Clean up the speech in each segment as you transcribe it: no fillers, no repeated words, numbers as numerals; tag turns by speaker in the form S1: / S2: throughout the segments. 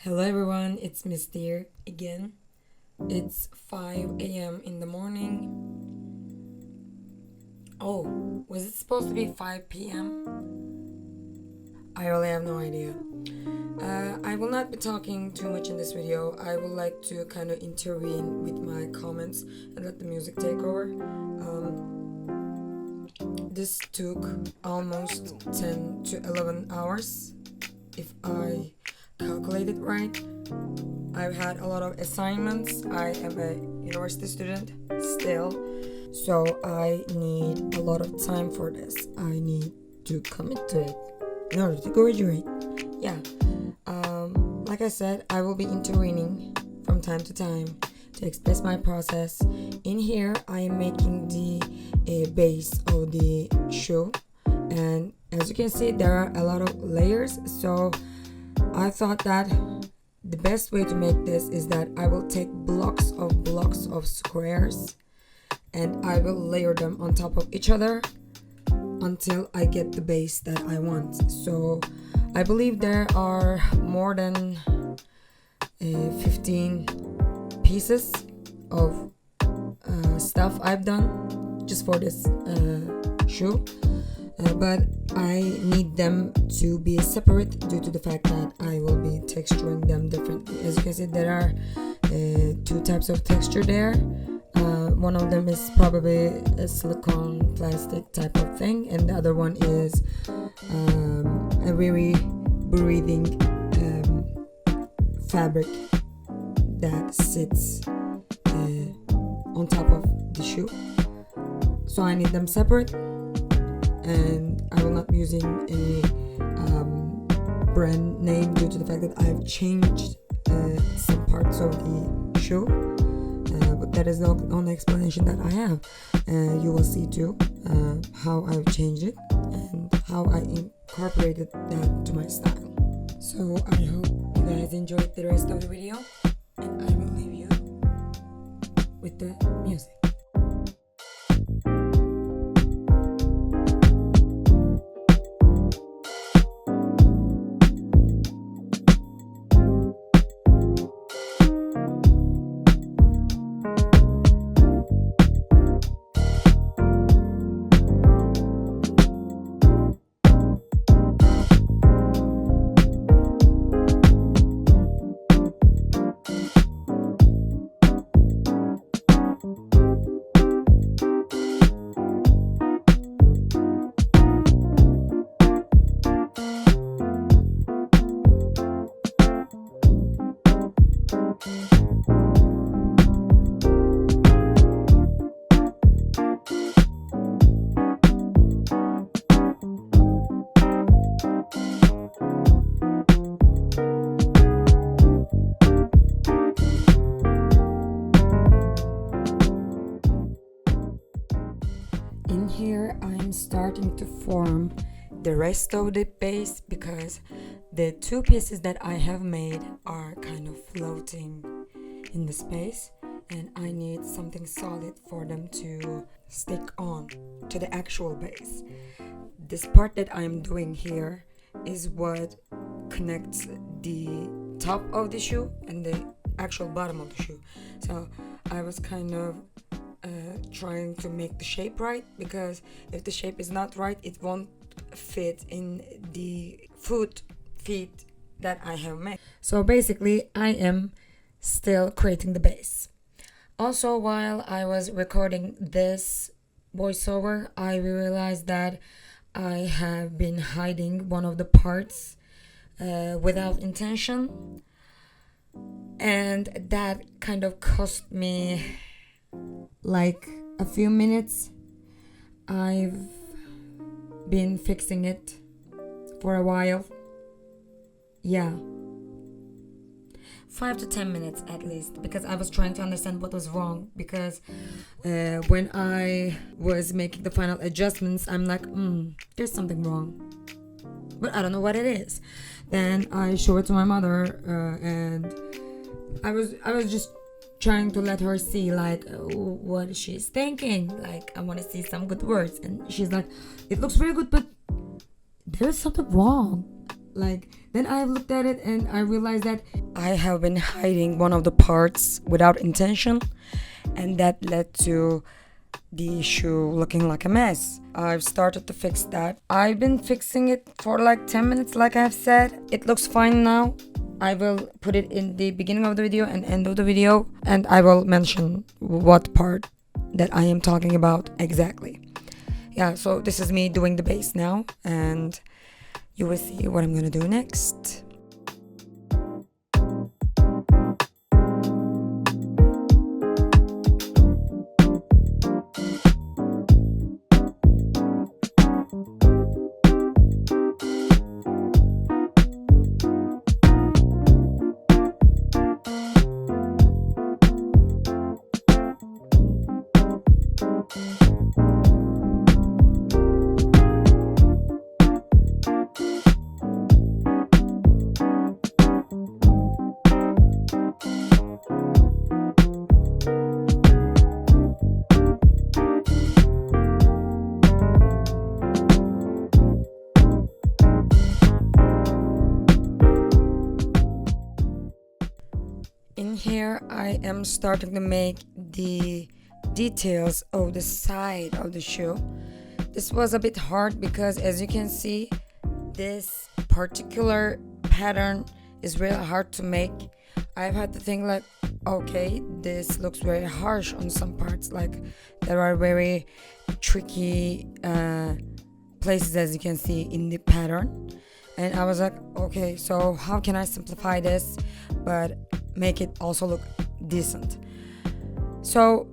S1: Hello everyone, it's Miss Dear again. It's 5 a.m. in the morning. Oh, was it supposed to be 5 p.m.? I really have no idea. I will not be talking too much in this video. I would like to kind of intervene with my comments and let the music take over. This took almost 10 to 11 hours, if I calculated right. I've had a lot of assignments. I am a university student still, so I need a lot of time for this. I need to commit to it in order to graduate. Yeah. Like I said, I will be intervening from time to time to express my process. In here, I am making the base of the shoe, and as you can see, there are a lot of layers. So I thought that the best way to make this is that I will take blocks of squares and I will layer them on top of each other until I get the base that I want. So I believe there are more than 15 pieces of stuff I've done just for this shoe. But I need them to be separate due to the fact that I will be texturing them differently. As you can see, there are two types of texture there. One of them is probably a silicone plastic type of thing, and the other one is a very breathing fabric that sits on top of the shoe. So I need them separate, and I will not be using any brand name due to the fact that I've changed some parts of the shoe, but that is the only explanation that I have. You will see too how I've changed it and how I incorporated that to my style. So I hope you guys enjoyed the rest of the video, and I will leave you with the music. In here, I'm starting to form the rest of the base because the two pieces that I have made are kind of floating in the space, and I need something solid for them to stick on to the actual base. This part that I'm doing here is what connects the top of the shoe and the actual bottom of the shoe. So I was kind of trying to make the shape right, because if the shape is not right, it won't fit in the feet that I have made. So basically, I am still creating the base. Also, while I was recording this voiceover, I realized that I have been hiding one of the parts without intention, and that kind of cost me like a few minutes. I've been fixing it for a while. Yeah, 5 to 10 minutes at least, because I was trying to understand what was wrong. Because when I was making the final adjustments, I'm like, there's something wrong, but I don't know what it is. Then I show it to my mother, and I was just trying to let her see like what she's thinking. Like, I want to see some good words, and she's like, it looks very good, but there's something wrong. Like, then I looked at it and I realized that I have been hiding one of the parts without intention, and that led to the shoe looking like a mess. I've started to fix that. I've been fixing it for like 10 minutes, like I've said. It looks fine now. I will put it in the beginning of the video and end of the video, and I will mention what part that I am talking about exactly. Yeah, so this is me doing the base now, and you will see what I'm gonna do next. In here, I am starting to make the details of the side of the shoe. This was a bit hard because, as you can see, this particular pattern is really hard to make. I've had to think like, okay, this looks very harsh on some parts, like there are very tricky places, as you can see in the pattern. And I was like, okay, so how can I simplify this but make it also look decent? So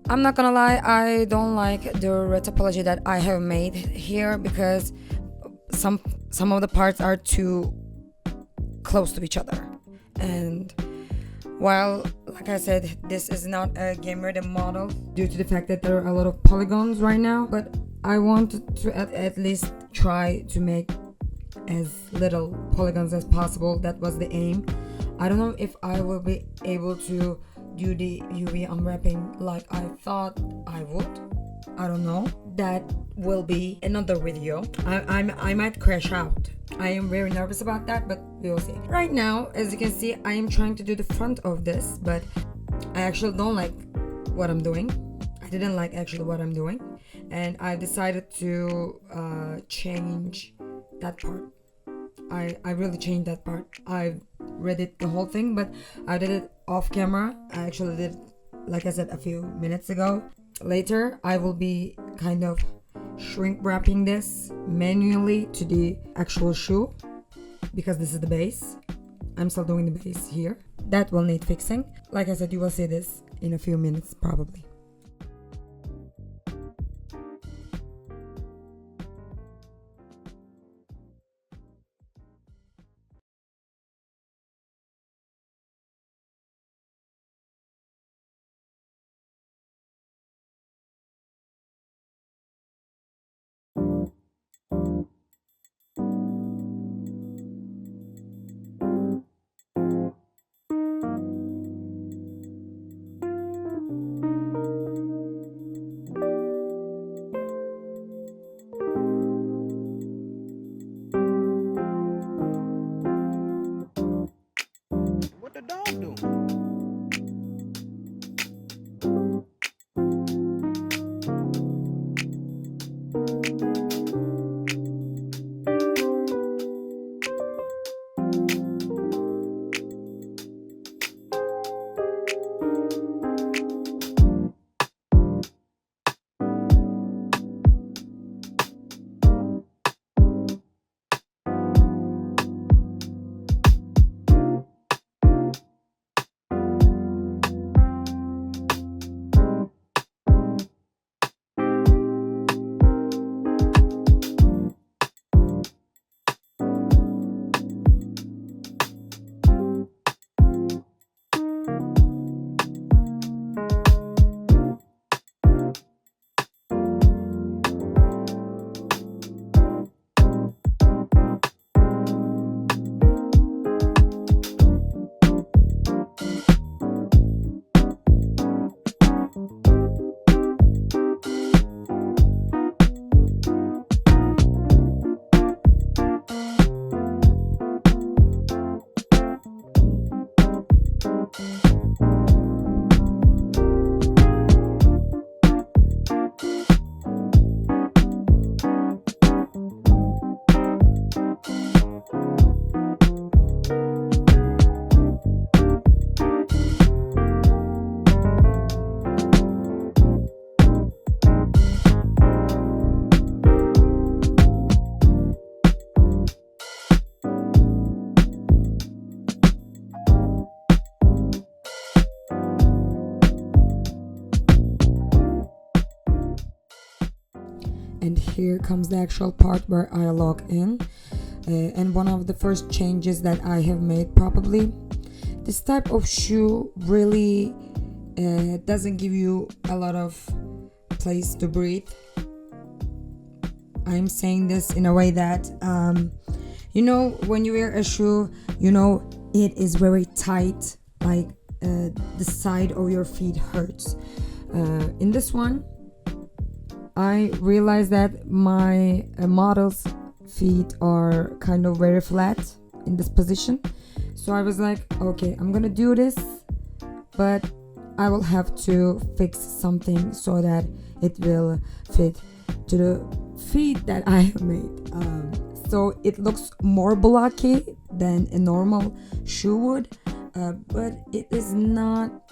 S1: I'm not gonna lie, I don't like the topology that I have made here because some of the parts are too close to each other. And while, like I said, this is not a game ready model due to the fact that there are a lot of polygons right now, but I wanted to at least try to make as little polygons as possible. That was the aim. I don't know if I will be able to do the UV unwrapping like I thought I would. I don't know. That will be another video. I might crash out. I am very nervous about that, but we will see. Right now, as you can see, I am trying to do the front of this, but I actually don't like what I'm doing. I didn't like actually what I'm doing, and I decided to change that part. I really changed that part. I read it the whole thing, but I did it off camera. I actually did, like I said, a few minutes ago. Later, I will be kind of shrink wrapping this manually to the actual shoe because this is the base. I'm still doing the base here. That will need fixing. Like I said, you will see this in a few minutes probably. and here comes the actual part where I log in. And one of the first changes that I have made, probably, this type of shoe really doesn't give you a lot of place to breathe. I'm saying this in a way that when you wear a shoe, it is very tight, like the side of your feet hurts. In this one, I realized that my model's feet are kind of very flat in this position. So I was like, okay, I'm gonna do this, but I will have to fix something so that it will fit to the feet that I have made. So it looks more blocky than a normal shoe would, but it is not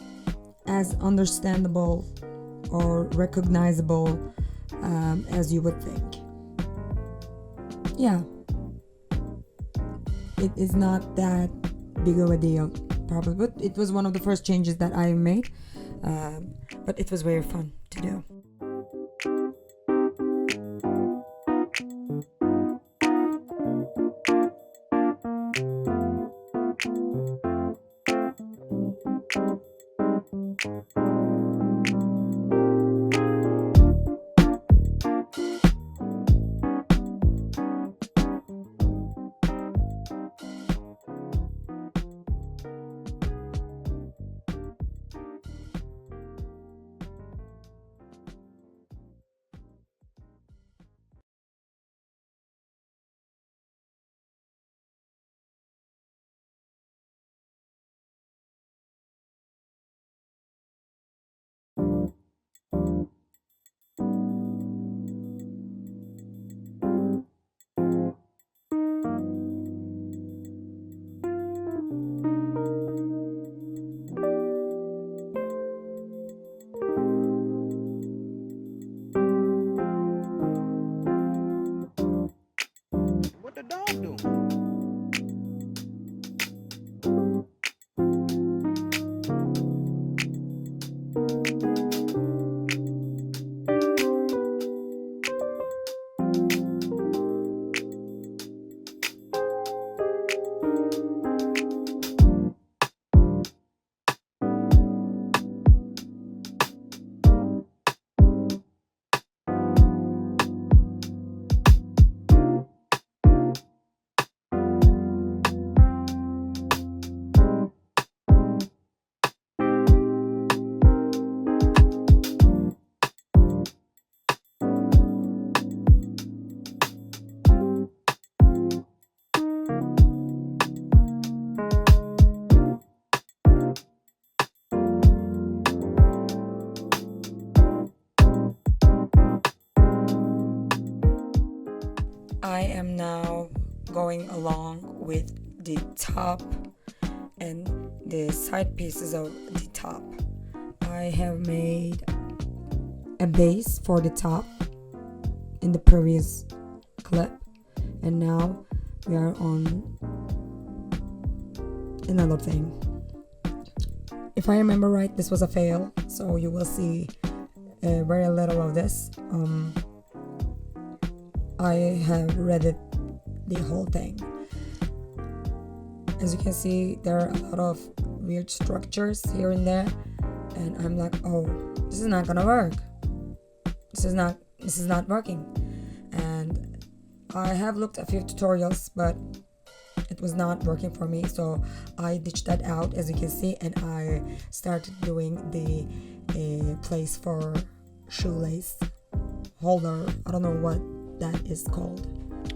S1: as understandable or recognizable as you would think. Yeah, it is not that big of a deal, probably, but it was one of the first changes that I made, but it was very fun to do.
S2: What the dog do?
S1: I am now going along with the top and the side pieces of the top. I have made a base for the top in the previous clip, and now we are on another thing. If I remember right, this was a fail, so you will see very little of this. I have read it, the whole thing. As you can see, there are a lot of weird structures here and there, and I'm like, oh, this is not gonna work. This is not working. And I have looked at a few tutorials, but it was not working for me, so I ditched that out, as you can see, and I started doing the place for shoelace holder. I don't know what that is called,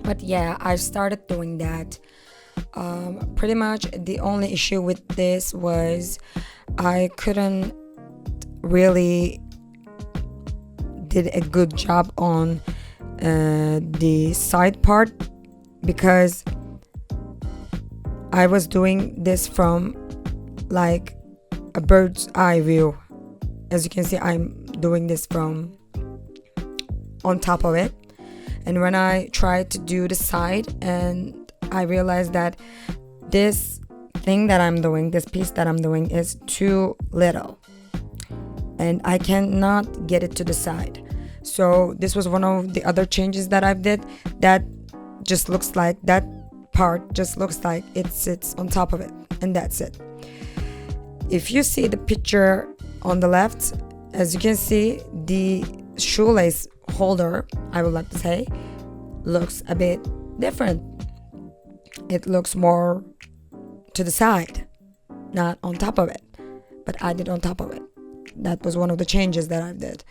S1: but yeah, I started doing that. Pretty much the only issue with this was I couldn't really did a good job on the side part, because I was doing this from like a bird's eye view. As you can see, I'm doing this from on top of it, and when I tried to do the side, and I realized that this thing that I'm doing, this piece that I'm doing, is too little, and I cannot get it to the side. So this was one of the other changes that I've did. That just looks like, that part just looks like it sits on top of it, and that's it. If you see the picture on the left, as you can see, the shoelace holder, I would like to say, looks a bit different. It looks more to the side, not on top of it, but I did on top of it. That was one of the changes that I did.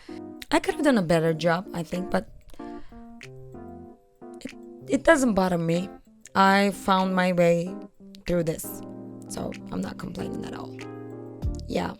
S1: I could have done a better job, I think, but it doesn't bother me. I found my way through this, so I'm not complaining at all. Yeah.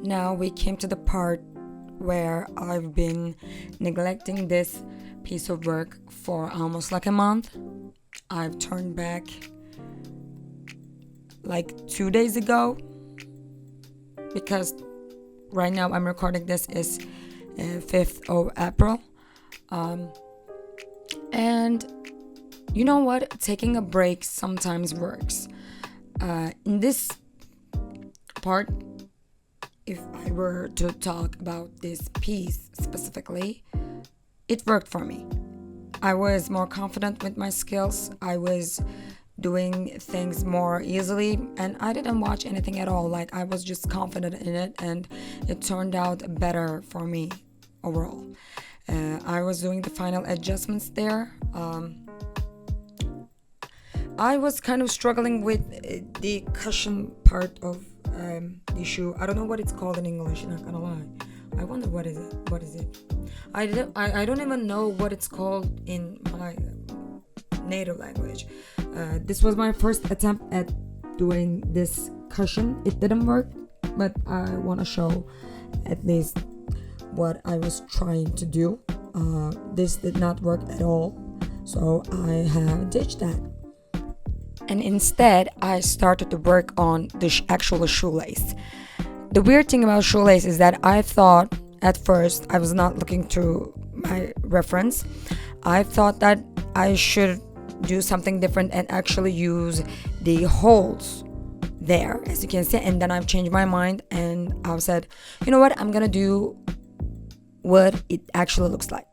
S1: Now we came to the part where I've been neglecting this piece of work for almost like a month. I've turned back like 2 days ago, because right now I'm recording this is 5th of April. And you know what? Taking a break sometimes works. In this part, if I were to talk about this piece specifically, it worked for me. I was more confident with my skills. I was doing things more easily, and I didn't watch anything at all. Like, I was just confident in it, and it turned out better for me overall. I was doing the final adjustments there. I was kind of struggling with the cushion part of the shoe. I don't know what it's called in English, not gonna lie. I wonder what is it. I don't even know what it's called in my native language. This was my first attempt at doing this cushion. It didn't work, but I want to show at least what I was trying to do. This did not work at all, so I have ditched that. And instead, I started to work on the actual shoelace. The weird thing about shoelace is that I thought at first, I was not looking through my reference. I thought that I should do something different and actually use the holes there, as you can see. And then I've changed my mind and I've said, you know what, I'm gonna do what it actually looks like.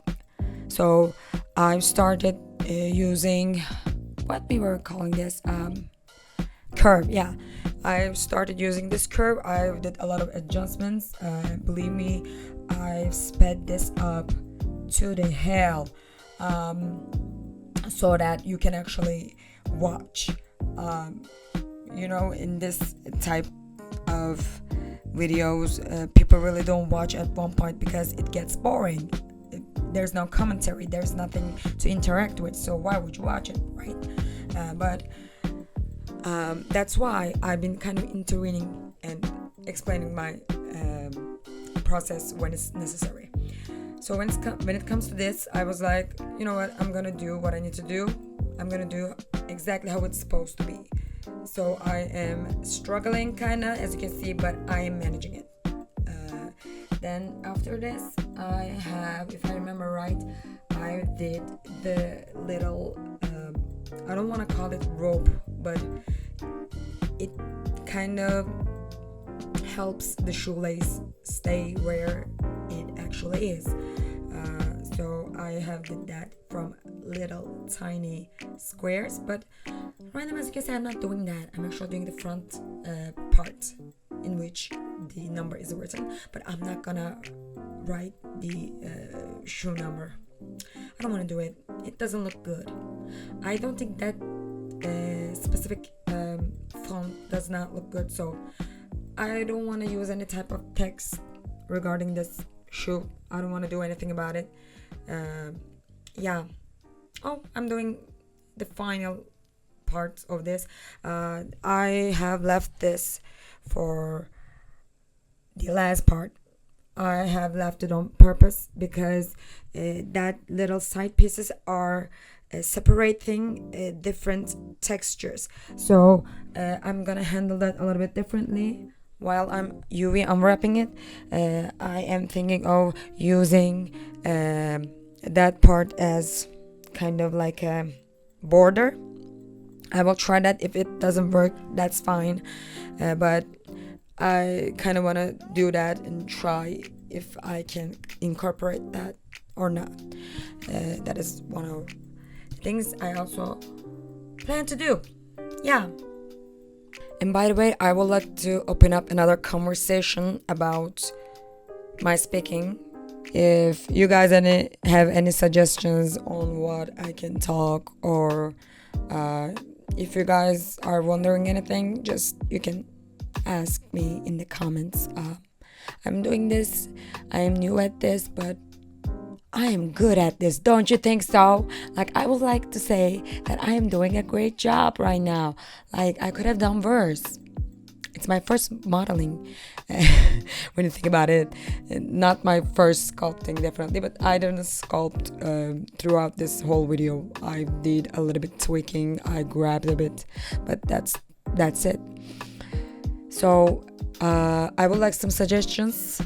S1: So I started using what we were calling this curve. Yeah, I started using this curve. I did a lot of adjustments. Believe me, I've sped this up to the hell, so that you can actually watch. In this type of videos, people really don't watch at one point because it gets boring. There's no commentary, there's nothing to interact with, so why would you watch it, right? But that's why I've been kind of intervening and explaining my process when it's necessary. So when it comes to this, I was like, you know what, I'm gonna do what I need to do. I'm gonna do exactly how it's supposed to be. So I am struggling kinda, as you can see, but I am managing it. Then after this, I have, if I remember right, I did the little, I don't want to call it rope, but it kind of helps the shoelace stay where it actually is. So I have did that from little tiny squares, but right now, as you can see, I'm not doing that. I'm actually doing the front part in which the number is written, but I'm not gonna write the shoe number. I don't want to do it. It doesn't look good. I don't think that specific font does not look good, so I don't want to use any type of text regarding this shoe. I don't want to do anything about it. Yeah. Oh, I'm doing the final part of this. I have left this for the last part. I have left it on purpose because that little side pieces are separating different textures. So I'm gonna handle that a little bit differently. While I'm UV unwrapping it, I am thinking of using that part as kind of like a border. I will try that. If it doesn't work, that's fine. But I kind of want to do that and try if I can incorporate that or not. That is one of the things I also plan to do. Yeah. And by the way, I would like to open up another conversation about my speaking. If you guys have any suggestions on what I can talk, or if you guys are wondering anything, just you can ask me in the comments. I'm doing this, I am new at this, but I am good at this, don't you think so? Like, I would like to say that I am doing a great job right now. Like, I could have done worse. It's my first modeling. When you think about it, not my first sculpting, definitely, but I didn't sculpt throughout this whole video. I did a little bit tweaking, I grabbed a bit, but that's it. So I would like some suggestions.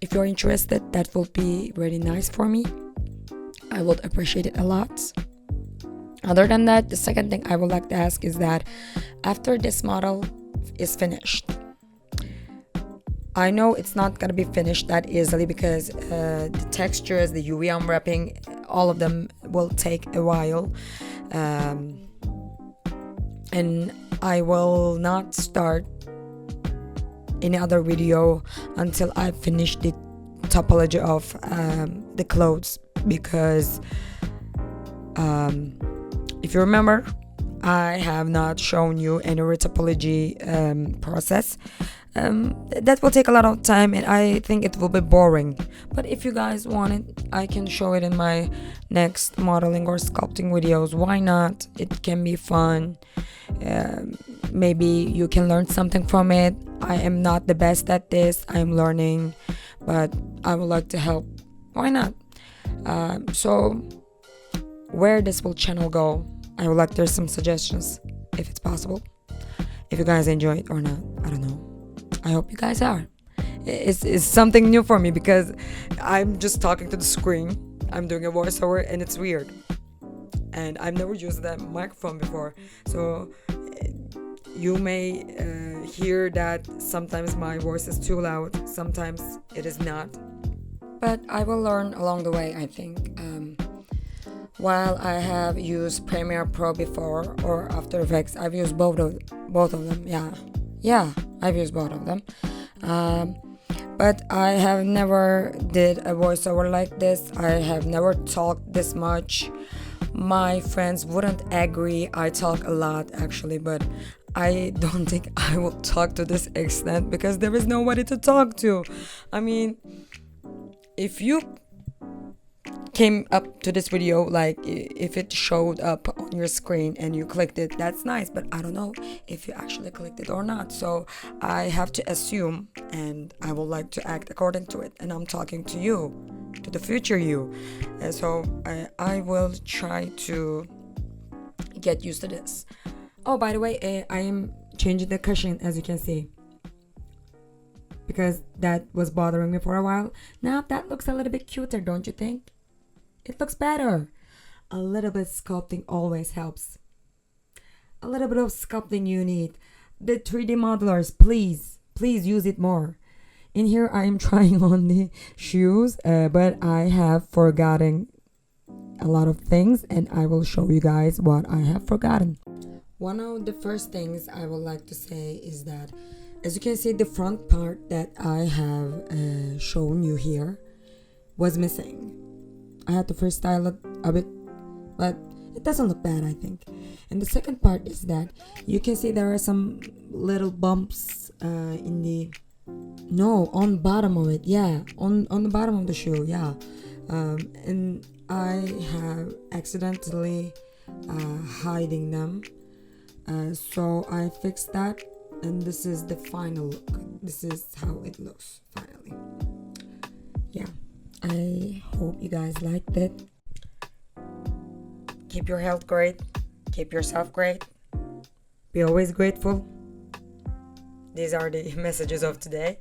S1: If you're interested, that will be really nice for me. I would appreciate it a lot. Other than that, the second thing I would like to ask is that after this model is finished, I know it's not gonna be finished that easily because the textures, the UV unwrapping, all of them will take a while. And I will not start any other video until I finish the topology of the clothes, because if you remember, I have not shown you any retopology process. That will take a lot of time and I think it will be boring, but if you guys want it, I can show it in my next modeling or sculpting videos. Why not? It can be fun. Maybe you can learn something from it. I am not the best at this, I'm learning, but I would like to help. Why not? So where this will channel go, I would like there's some suggestions if it's possible. If you guys enjoy it or not, I don't know. I hope you guys are. It's something new for me because I'm just talking to the screen. I'm doing a voiceover and it's weird. And I've never used that microphone before. So you may hear that sometimes my voice is too loud, sometimes it is not. But I will learn along the way, I think. While I have used Premiere Pro before or After Effects, I've used both of them. Yeah, I've used both of them. But I have never did a voiceover like this. I have never talked this much. My friends wouldn't agree. I talk a lot actually, but I don't think I will talk to this extent because there is nobody to talk to. I mean, if you came up to this video, like if it showed up on your screen and you clicked it, that's nice, but I don't know if you actually clicked it or not. So I have to assume and I would like to act according to it, and I'm talking to you, to the future you. And so I will try to get used to this. Oh, by the way, I am changing the cushion, as you can see, because that was bothering me for a while. Now that looks a little bit cuter, don't you think? It looks better. A little bit sculpting always helps. A little bit of sculpting you need. The 3D modelers, please use it more. In here I am trying on the shoes, but I have forgotten a lot of things and I will show you guys what I have forgotten. One of the first things I would like to say is that, as you can see, the front part that I have shown you here was missing. I had to freestyle it a bit, but it doesn't look bad, I think. And the second part is that you can see there are some little bumps on bottom of it. Yeah, on the bottom of the shoe. Yeah, and I have accidentally hiding them, so I fixed that, and this is the final look. This is how it looks finally. Yeah, I hope you guys liked it. Keep your health great, keep yourself great, be always grateful. These are the messages of today.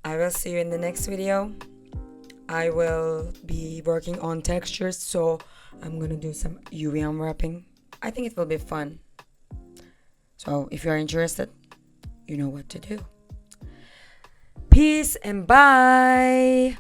S1: I will see you in the next video. I will be working on textures, so I'm gonna do some UV unwrapping. I think it will be fun. So if you're interested, you know what to do. Peace and bye.